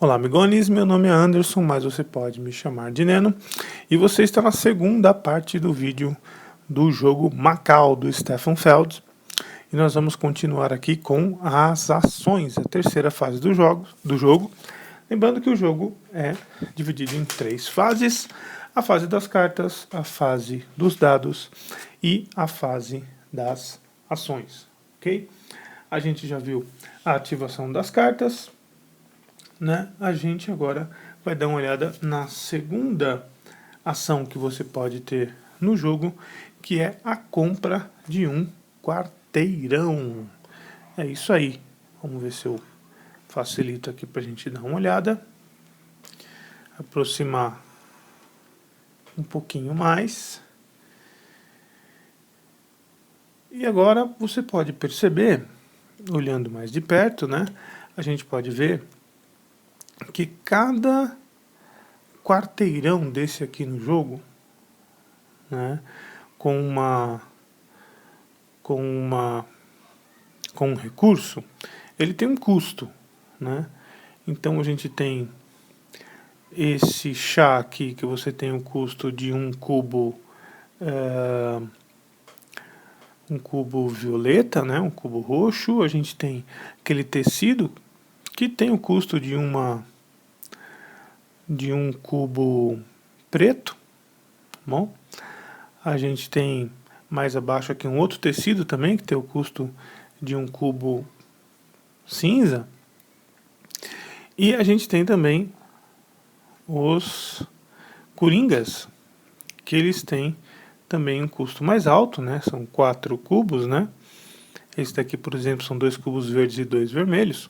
Olá, amigones, meu nome é Anderson, mas você pode me chamar de Neno. E você está na segunda parte do vídeo do jogo Macau, do Stefan Feld. E nós vamos continuar aqui com as ações, a terceira fase do jogo. Lembrando que o jogo é dividido em 3 fases. A fase das cartas, a fase dos dados e a fase das ações, ok? A gente já viu a ativação das cartas, né? A gente agora vai dar uma olhada na segunda ação que você pode ter no jogo, que é a compra de um quarteirão. É isso aí. Vamos ver se eu facilito aqui para a gente dar uma olhada. Aproximar um pouquinho mais. E agora você pode perceber, olhando mais de perto, né? A gente pode ver que cada quarteirão desse aqui no jogo, né, com um recurso, ele tem um custo, né? Então a gente tem esse chá aqui que você tem o custo de um cubo violeta, né? Um cubo roxo. A gente tem aquele tecido que tem o custo de um cubo preto, tá bom? A gente tem mais abaixo aqui um outro tecido também, que tem o custo de um cubo cinza. E a gente tem também os coringas, que eles têm também um custo mais alto, né? São 4 cubos, né? Esse daqui, por exemplo, são 2 cubos verdes e 2 vermelhos.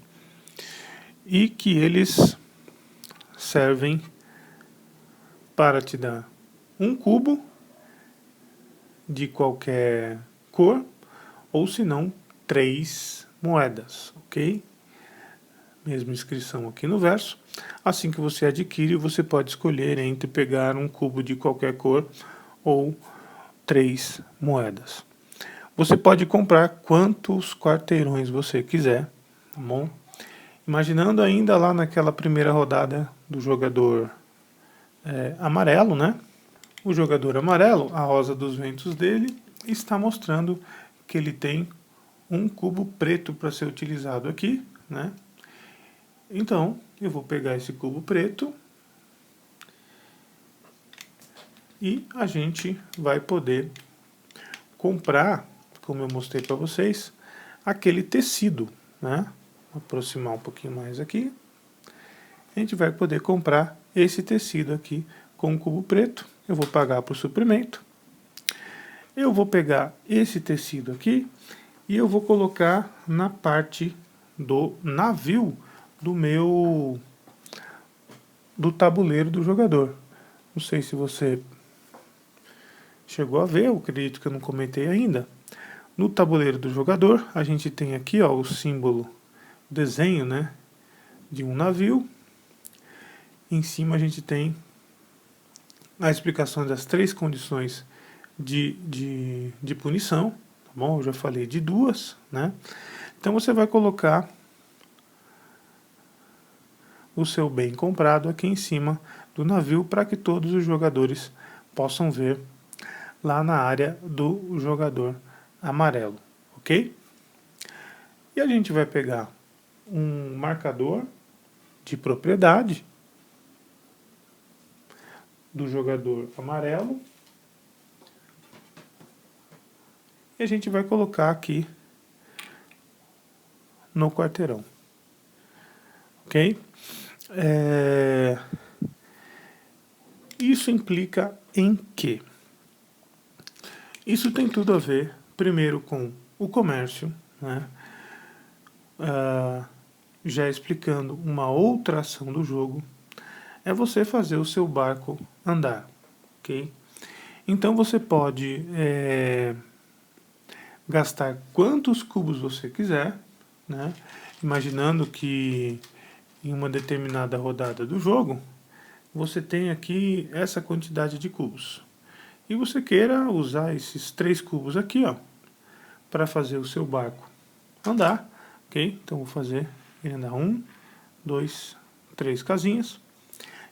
E que eles servem para te dar um cubo de qualquer cor, ou se não, 3 moedas, ok? Mesma inscrição aqui no verso. Assim que você adquire, você pode escolher entre pegar um cubo de qualquer cor ou 3 moedas. Você pode comprar quantos quarteirões você quiser, tá bom? Imaginando ainda lá naquela primeira rodada do jogador amarelo, né? O jogador amarelo, a rosa dos ventos dele, está mostrando que ele tem um cubo preto para ser utilizado aqui, né? Então, eu vou pegar esse cubo preto e a gente vai poder comprar, como eu mostrei para vocês, aquele tecido, né? Vou aproximar um pouquinho mais aqui. A gente vai poder comprar esse tecido aqui com o cubo preto. Eu vou pagar por suprimento. Eu vou pegar esse tecido aqui e eu vou colocar na parte do navio do tabuleiro do jogador. Não sei se você chegou a ver, eu acredito que eu não comentei ainda. No tabuleiro do jogador, a gente tem aqui, ó, o símbolo, o desenho, né, de um navio. Em cima a gente tem a explicação das 3 condições de punição, tá bom? Eu já falei de 2, né? Então você vai colocar o seu bem comprado aqui em cima do navio para que todos os jogadores possam ver lá na área do jogador amarelo, ok? E a gente vai pegar um marcador de propriedade do jogador amarelo e a gente vai colocar aqui no quarteirão, ok? Isso implica em quê? Isso tem tudo a ver, primeiro, com o comércio, né? Já explicando uma outra ação do jogo, é você fazer o seu barco andar, ok? Então você pode gastar quantos cubos você quiser, né? Imaginando que em uma determinada rodada do jogo, você tem aqui essa quantidade de cubos. E você queira usar esses 3 cubos aqui, ó, para fazer o seu barco andar, ok? Então vou fazer ele andar 1, 2, 3 casinhas.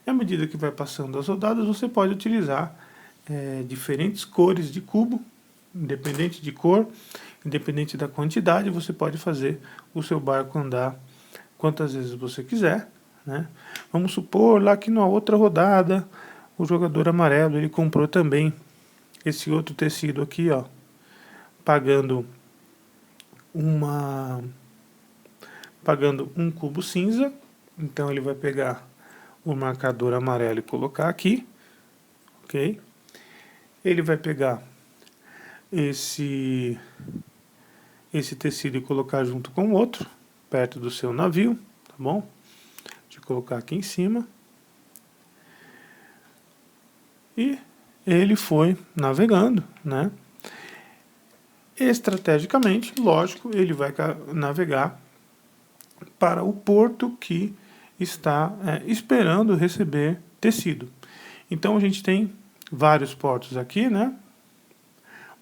E à medida que vai passando as rodadas, você pode utilizar diferentes cores de cubo, independente de cor, independente da quantidade, você pode fazer o seu barco andar quantas vezes você quiser, né? Vamos supor lá que na outra rodada o jogador amarelo ele comprou também esse outro tecido aqui, ó, pagando um cubo cinza. Então ele vai pegar o marcador amarelo e colocar aqui, ok? Ele vai pegar esse tecido e colocar junto com o outro, perto do seu navio, tá bom? Deixa eu colocar aqui em cima. E ele foi navegando, né? Estrategicamente, lógico, ele vai navegar para o porto que está esperando receber tecido. Então a gente tem vários portos aqui, né?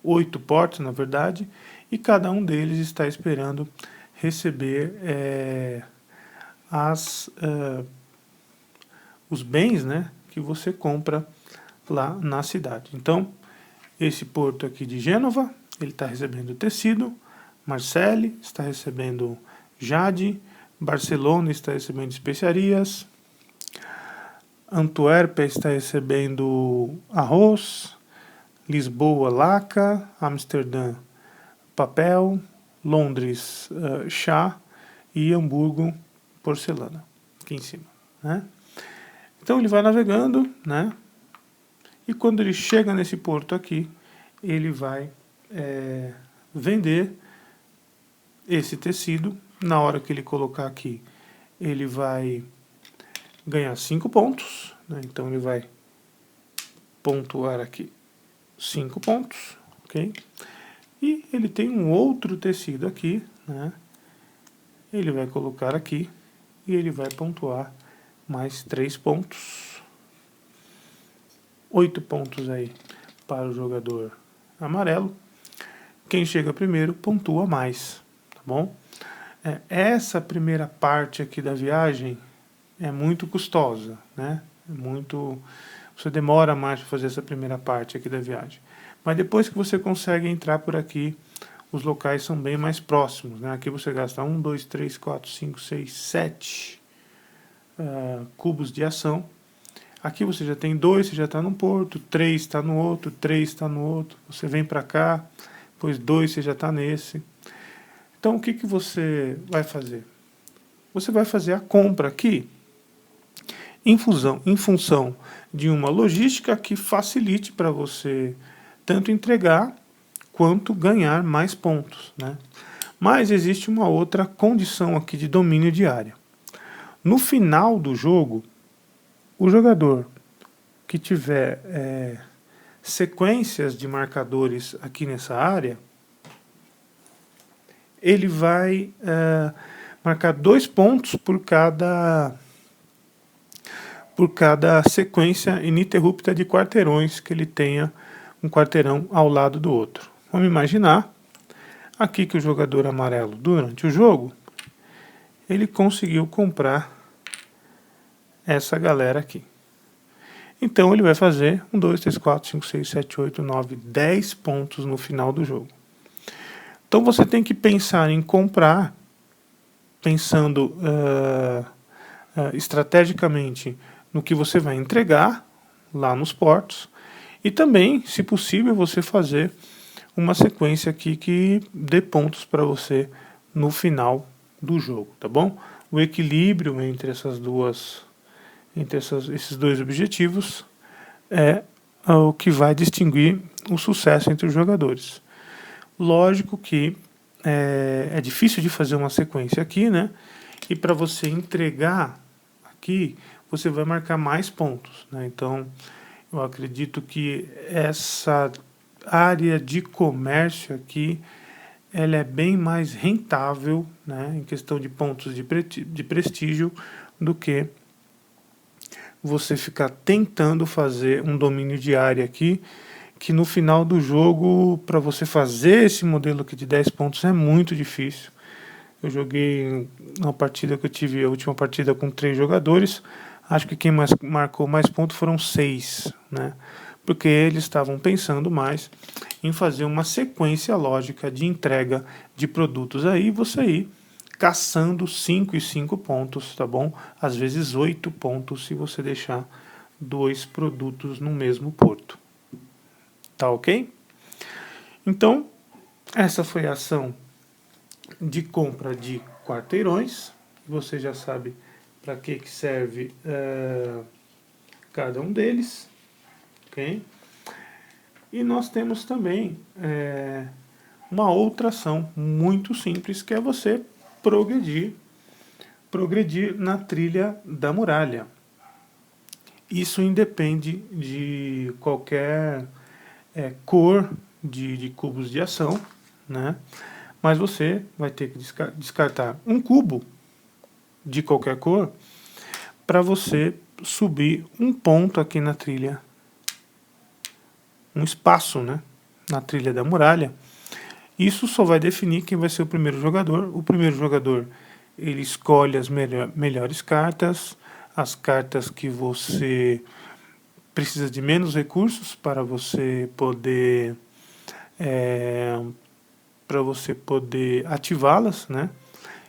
8 portos, na verdade, e cada um deles está esperando receber os bens, né, que você compra lá na cidade. Então, esse porto aqui de Gênova, ele está recebendo tecido, Marseille está recebendo jade, Barcelona está recebendo especiarias, Antuérpia está recebendo arroz, Lisboa laca, Amsterdã papel, Londres chá e Hamburgo porcelana, aqui em cima, né? Então ele vai navegando, né? E quando ele chega nesse porto aqui, ele vai vender esse tecido. Na hora que ele colocar aqui, ele vai ganhar 5 pontos, né? Então ele vai pontuar aqui 5 pontos, ok? E ele tem um outro tecido aqui, né? Ele vai colocar aqui e ele vai pontuar mais 3 pontos. 8 pontos aí para o jogador amarelo. Quem chega primeiro pontua mais, tá bom? Essa primeira parte aqui da viagem é muito custosa, né? Você demora mais para fazer essa primeira parte aqui da viagem. Mas depois que você consegue entrar por aqui, os locais são bem mais próximos, né? Aqui você gasta 1, 2, 3, 4, 5, 6, 7 cubos de ação. Aqui você já tem 2, você já está num porto, 3 está no outro, 3 está no outro. Você vem para cá, depois 2 você já está nesse. Então o que você vai fazer? Você vai fazer a compra aqui em função de uma logística que facilite para você tanto entregar quanto ganhar mais pontos, né? Mas existe uma outra condição aqui de domínio de área. No final do jogo, o jogador que tiver sequências de marcadores aqui nessa área, ele vai marcar 2 pontos por cada sequência ininterrupta de quarteirões que ele tenha um quarteirão ao lado do outro. Vamos imaginar aqui que o jogador amarelo, durante o jogo, ele conseguiu comprar essa galera aqui. Então ele vai fazer 1, 2, 3, 4, 5, 6, 7, 8, 9, 10 pontos no final do jogo. Então você tem que pensar em comprar, pensando estrategicamente no que você vai entregar lá nos portos, e também, se possível, você fazer uma sequência aqui que dê pontos para você no final do jogo, tá bom? O equilíbrio entre esses dois objetivos é o que vai distinguir o sucesso entre os jogadores. Lógico que é difícil de fazer uma sequência aqui, né? E para você entregar aqui, você vai marcar mais pontos, né? Então, eu acredito que essa área de comércio aqui, ela é bem mais rentável, né, em questão de pontos de prestígio, do que você ficar tentando fazer um domínio de área aqui, que no final do jogo, para você fazer esse modelo aqui de 10 pontos é muito difícil. Eu joguei uma partida que eu tive, a última partida com 3 jogadores. Acho que quem marcou mais pontos foram 6, né? Porque eles estavam pensando mais em fazer uma sequência lógica de entrega de produtos aí, você ir caçando 5 e 5 pontos, tá bom? Às vezes 8 pontos se você deixar 2 produtos no mesmo porto. Tá ok? Então, essa foi a ação de compra de quarteirões. Você já sabe para que serve cada um deles. Ok? E nós temos também uma outra ação muito simples, que é você progredir na trilha da muralha. Isso independe de qualquer cor de cubos de ação, né? Mas você vai ter que descartar um cubo de qualquer cor para você subir um ponto aqui na trilha, um espaço, né, na trilha da muralha. Isso só vai definir quem vai ser o primeiro jogador. O primeiro jogador, ele escolhe as melhores cartas, as cartas que você precisa de menos recursos para você poder ativá-las, né?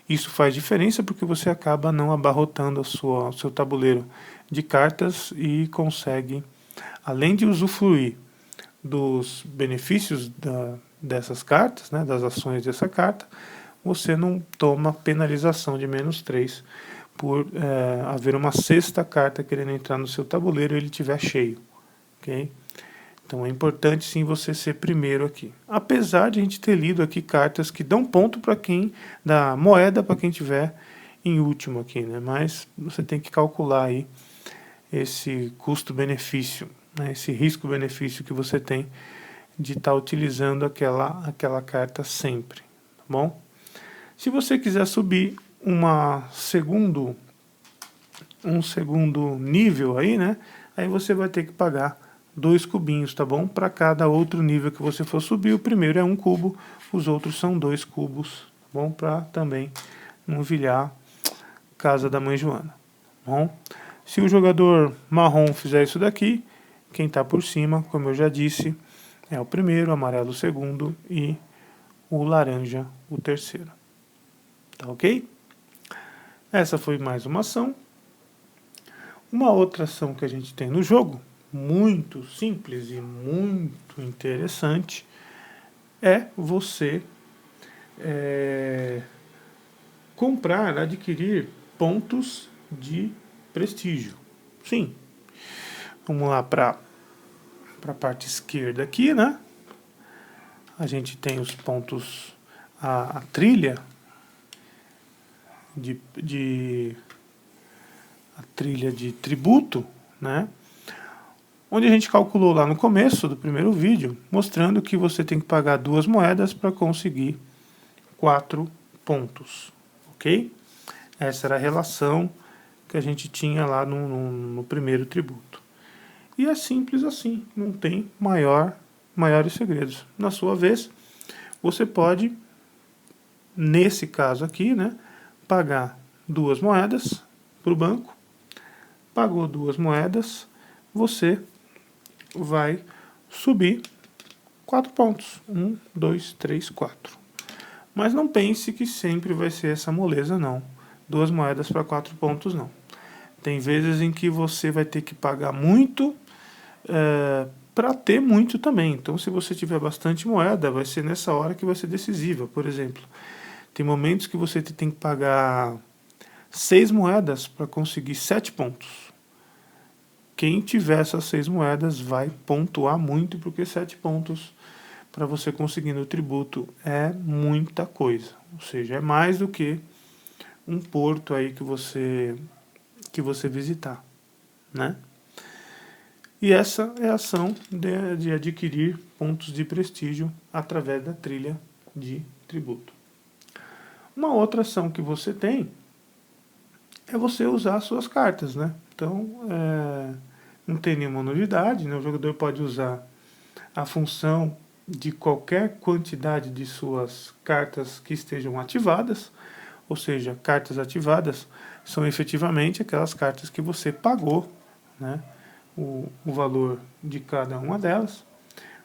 Isso faz diferença porque você acaba não abarrotando o seu tabuleiro de cartas e consegue, além de usufruir dos benefícios dessas cartas, né, das ações dessa carta, você não toma penalização de -3 por haver uma sexta carta querendo entrar no seu tabuleiro e ele estiver cheio. Okay? Então é importante sim você ser primeiro aqui. Apesar de a gente ter lido aqui cartas que dão ponto para quem, dá moeda para quem tiver em último aqui, né? Mas você tem que calcular aí esse custo-benefício, né? Esse risco-benefício que você tem de estar utilizando aquela carta sempre, tá bom? Se você quiser subir um segundo nível aí, né? Aí você vai ter que pagar 2 cubinhos, tá bom? Para cada outro nível que você for subir, o primeiro é 1 cubo, os outros são 2 cubos, tá bom? Para também não vilhar casa da mãe Joana, tá bom? Se o jogador marrom fizer isso daqui, quem está por cima, como eu já disse, é o primeiro, o amarelo o segundo e o laranja o terceiro. Tá ok? Essa foi mais uma ação. Uma outra ação que a gente tem no jogo, muito simples e muito interessante, é você comprar, adquirir pontos de prestígio. Sim. Vamos lá para a parte esquerda aqui, né? A gente tem os pontos, a trilha a trilha de tributo, né? Onde a gente calculou lá no começo do primeiro vídeo, mostrando que você tem que pagar 2 moedas para conseguir 4 pontos, ok? Essa era a relação que a gente tinha lá no primeiro tributo. E é simples assim, não tem maiores segredos. Na sua vez, você pode, nesse caso aqui, né, pagar 2 moedas para o banco. Pagou 2 moedas, você vai subir 4 pontos. 1, 2, 3, 4. Mas não pense que sempre vai ser essa moleza, não. 2 moedas para 4 pontos, não. Tem vezes em que você vai ter que pagar muito para ter muito também. Então, se você tiver bastante moeda, vai ser nessa hora que vai ser decisiva. Por exemplo, tem momentos que você tem que pagar 6 moedas para conseguir 7 pontos. Quem tiver essas 6 moedas vai pontuar muito, porque 7 pontos para você conseguir no tributo é muita coisa. Ou seja, é mais do que um porto aí que você visitar, né? E essa é a ação de adquirir pontos de prestígio através da trilha de tributo. Uma outra ação que você tem é você usar as suas cartas, né? Então, não tem nenhuma novidade, né? O jogador pode usar a função de qualquer quantidade de suas cartas que estejam ativadas, ou seja, cartas ativadas são efetivamente aquelas cartas que você pagou, né, o valor de cada uma delas.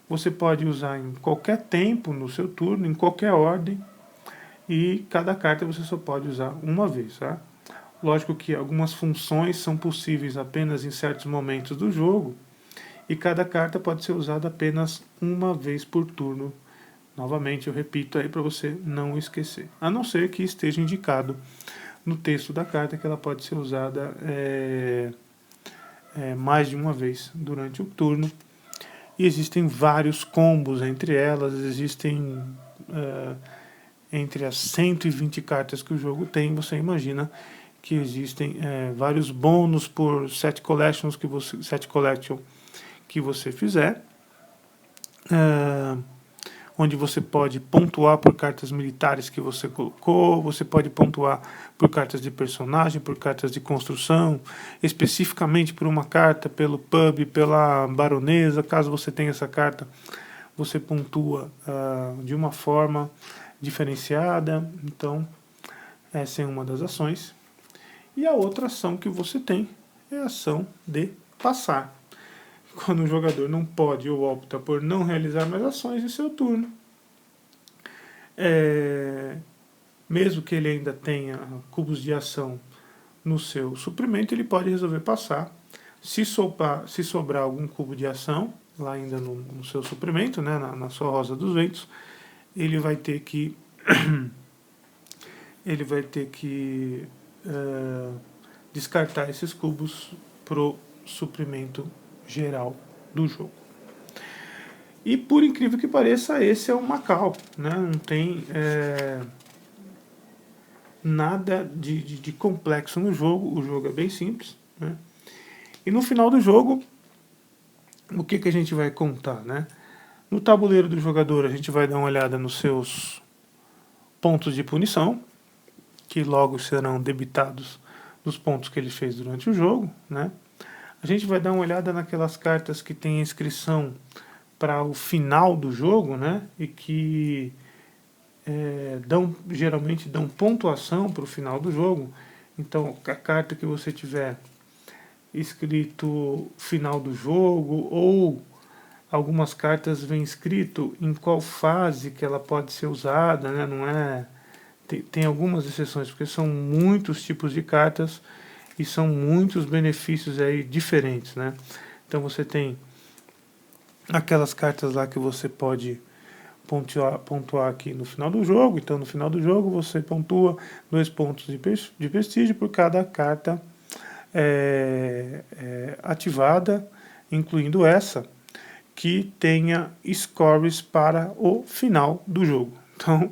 Você pode usar em qualquer tempo no seu turno, em qualquer ordem, e cada carta você só pode usar uma vez, tá? Lógico que algumas funções são possíveis apenas em certos momentos do jogo, e cada carta pode ser usada apenas uma vez por turno. Novamente, eu repito aí para você não esquecer. A não ser que esteja indicado no texto da carta que ela pode ser usada mais de uma vez durante o turno. E existem vários combos entre elas, existem entre as 120 cartas que o jogo tem, você imagina que existem vários bônus por set collection que você fizer, onde você pode pontuar por cartas militares que você colocou, você pode pontuar por cartas de personagem, por cartas de construção, especificamente por uma carta, pelo pub, pela baronesa. Caso você tenha essa carta, você pontua de uma forma diferenciada. Então, essa é uma das ações. E a outra ação que você tem é a ação de passar. Quando o jogador não pode ou opta por não realizar mais ações em seu turno, mesmo que ele ainda tenha cubos de ação no seu suprimento, ele pode resolver passar. Se sobrar algum cubo de ação lá ainda no seu suprimento, né, na sua rosa dos ventos, ele vai ter que descartar esses cubos pro suprimento geral do jogo. E por incrível que pareça, esse é o Macau, né? Não tem nada de complexo no jogo, o jogo é bem simples, né? E no final do jogo, o que a gente vai contar, né? No tabuleiro do jogador, a gente vai dar uma olhada nos seus pontos de punição, que logo serão debitados dos pontos que ele fez durante o jogo, né? A gente vai dar uma olhada naquelas cartas que têm inscrição para o final do jogo, né? E que geralmente dão pontuação para o final do jogo. Então, a carta que você tiver escrito final do jogo, ou algumas cartas vem escrito em qual fase que ela pode ser usada, né? Não é... Tem algumas exceções, porque são muitos tipos de cartas e são muitos benefícios aí diferentes, né? Então você tem aquelas cartas lá que você pode pontuar aqui no final do jogo. Então no final do jogo você pontua 2 pontos de prestígio por cada carta ativada, incluindo essa, que tenha scores para o final do jogo. Então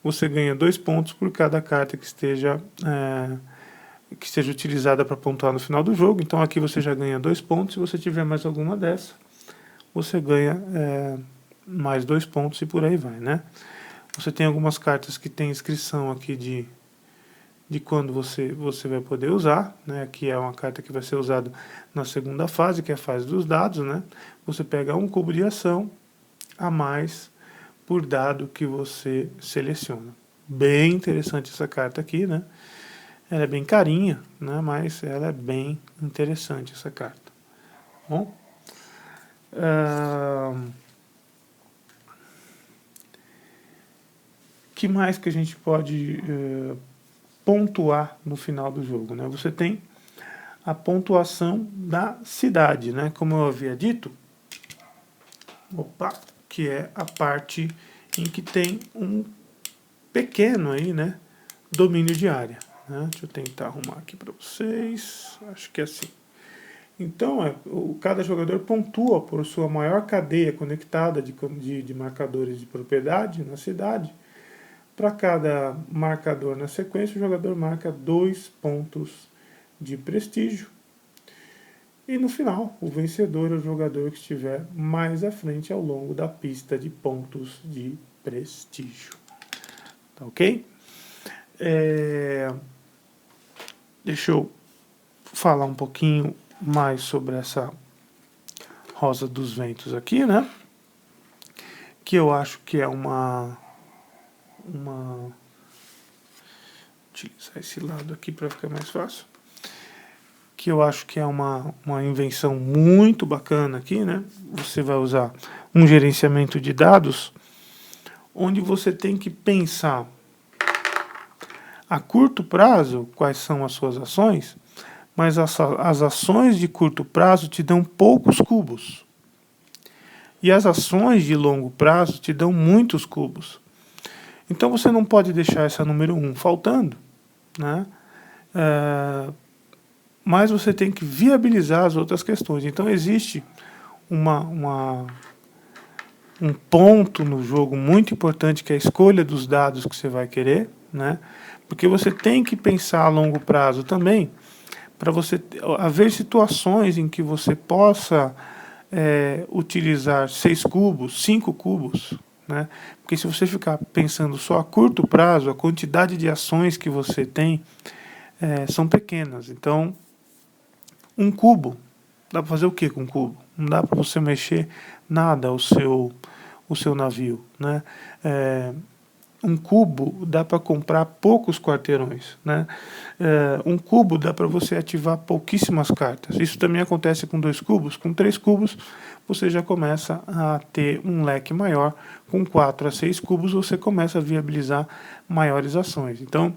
você ganha 2 pontos por cada carta que esteja utilizada para pontuar no final do jogo. Então aqui você já ganha 2 pontos. Se você tiver mais alguma dessa, você ganha mais 2 pontos e por aí vai, né? Você tem algumas cartas que tem inscrição aqui de quando você vai poder usar, né? Aqui é uma carta que vai ser usada na segunda fase, que é a fase dos dados, né? Você pega um cubo de ação a mais por dado que você seleciona. Bem interessante essa carta aqui, né? Ela é bem carinha, né? Mas ela é bem interessante essa carta. Bom, que mais que a gente pode pontuar no final do jogo, né? Você tem a pontuação da cidade, né? Como eu havia dito, que é a parte em que tem um pequeno aí, né, domínio de área, né? Deixa eu tentar arrumar aqui para vocês. Acho que é assim. Então, cada jogador pontua por sua maior cadeia conectada de marcadores de propriedade na cidade. Para cada marcador na sequência, o jogador marca 2 pontos de prestígio. E no final, o vencedor é o jogador que estiver mais à frente ao longo da pista de pontos de prestígio. Tá ok? Deixa eu falar um pouquinho mais sobre essa Rosa dos Ventos aqui, né? Que eu acho que é uma utilizar esse lado aqui para ficar mais fácil. Que eu acho que é uma invenção muito bacana aqui, né? Você vai usar um gerenciamento de dados, onde você tem que pensar a curto prazo quais são as suas ações, mas as ações de curto prazo te dão poucos cubos. E as ações de longo prazo te dão muitos cubos. Então você não pode deixar essa número 1 faltando, né? Mas você tem que viabilizar as outras questões. Então existe um ponto no jogo muito importante, que é a escolha dos dados que você vai querer, né? Porque você tem que pensar a longo prazo também, para você haver situações em que você possa utilizar 6 cubos, 5 cubos, né? Porque se você ficar pensando só a curto prazo, a quantidade de ações que você tem são pequenas. Então, um cubo, dá para fazer o que com um cubo? Não dá para você mexer nada o seu navio, né? Um cubo dá para comprar poucos quarteirões, né? Um cubo dá para você ativar pouquíssimas cartas. Isso também acontece com 2 cubos. Com 3 cubos você já começa a ter um leque maior. Com 4 a 6 cubos você começa a viabilizar maiores ações. Então,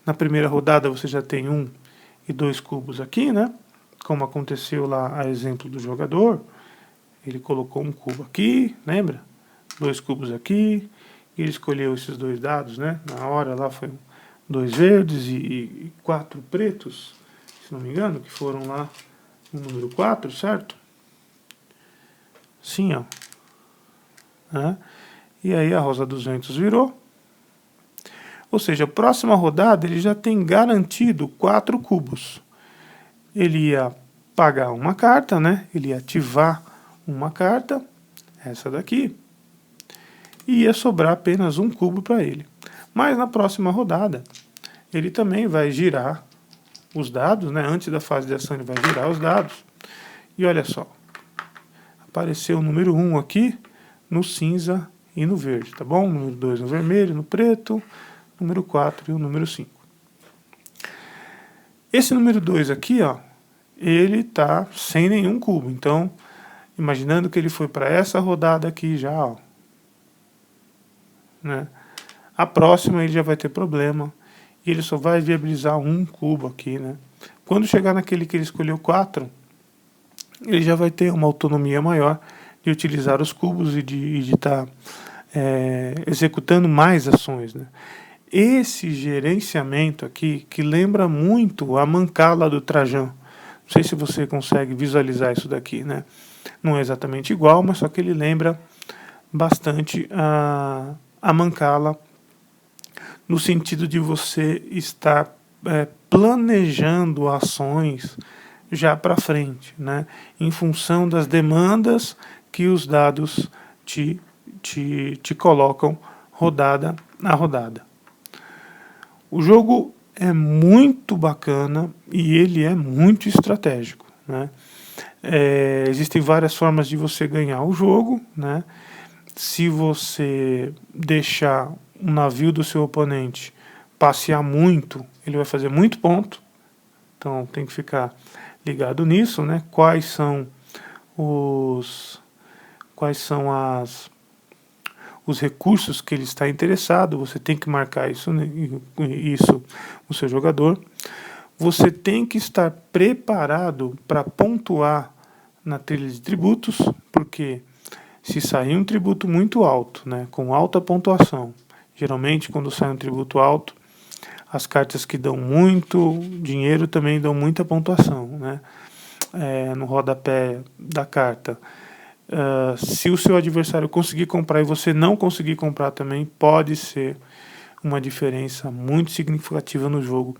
na primeira rodada você já tem 1 e 2 cubos aqui, né? Como aconteceu lá a exemplo do jogador. Ele colocou um cubo aqui, lembra? 2 cubos aqui, e ele escolheu esses 2 dados, né? Na hora lá foi 2 verdes e 4 pretos, se não me engano, que foram lá no número 4, certo? Sim, ó. E aí a rosa dos ventos virou. Ou seja, a próxima rodada ele já tem garantido 4 cubos. Ele ia pagar uma carta, né? Ele ia ativar uma carta, essa daqui, e ia sobrar apenas um cubo para ele. Mas na próxima rodada, ele também vai girar os dados, né? Antes da fase de ação ele vai girar os dados. E olha só, apareceu o número 1 aqui, no cinza e no verde, tá bom? Número 2 no vermelho, no preto, número 4 e o número 5. Esse número 2 aqui, ó, ele tá sem nenhum cubo. Então, imaginando que ele foi para essa rodada aqui já, ó, né? A próxima ele já vai ter problema e ele só vai viabilizar um cubo aqui, né? Quando chegar naquele que ele escolheu 4, ele já vai ter uma autonomia maior de utilizar os cubos e de estar executando mais ações, né? Esse gerenciamento aqui, que lembra muito a mancala do Trajão. Não sei se você consegue visualizar isso daqui, né? Não é exatamente igual, mas só que ele lembra bastante a mancala, no sentido de você estar planejando ações já para frente, né? Em função das demandas que os dados te colocam rodada a rodada. O jogo é muito bacana e ele é muito estratégico, né? Existem várias formas de você ganhar o jogo, né? Se você deixar um navio do seu oponente passear muito, ele vai fazer muito ponto. Então tem que ficar ligado nisso, né? Quais são os recursos que ele está interessado, você tem que marcar isso no seu jogador. Você tem que estar preparado para pontuar na trilha de tributos, porque se sair um tributo muito alto, né, com alta pontuação, geralmente quando sai um tributo alto, as cartas que dão muito dinheiro também dão muita pontuação, né? No rodapé da carta. Se o seu adversário conseguir comprar e você não conseguir comprar também, pode ser uma diferença muito significativa no jogo,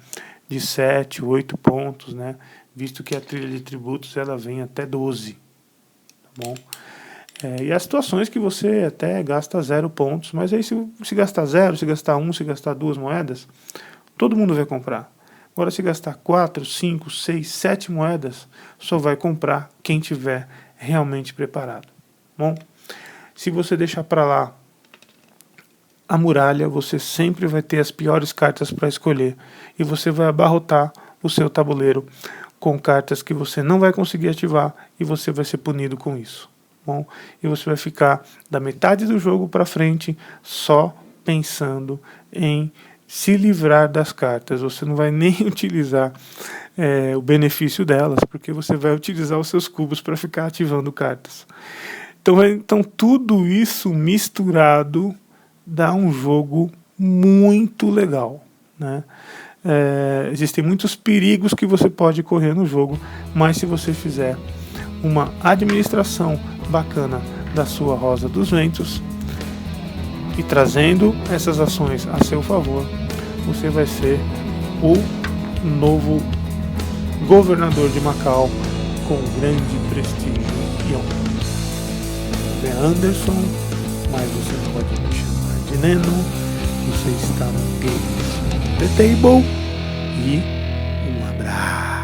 de 7, 8 pontos, né? Visto que a trilha de tributos ela vem até 12. Tá bom? E há situações que você até gasta 0 pontos, mas aí se gastar 0, se gastar 1, se gastar 2 moedas, todo mundo vai comprar. Agora se gastar 4, 5, 6, 7 moedas, só vai comprar quem tiver realmente preparado. Bom, se você deixar para lá a muralha, você sempre vai ter as piores cartas para escolher, e você vai abarrotar o seu tabuleiro com cartas que você não vai conseguir ativar, e você vai ser punido com isso. Bom, e você vai ficar da metade do jogo para frente só pensando em se livrar das cartas. Você não vai nem utilizar o benefício delas, porque você vai utilizar os seus cubos para ficar ativando cartas. Então tudo isso misturado dá um jogo muito legal, né? Existem muitos perigos que você pode correr no jogo, mas se você fizer uma administração bacana da sua Rosa dos Ventos e trazendo essas ações a seu favor, você vai ser o novo governador de Macau com grande prestígio e honra. É Anderson, mas você pode me chamar de Neno. Você está no Games on the Table e um abraço.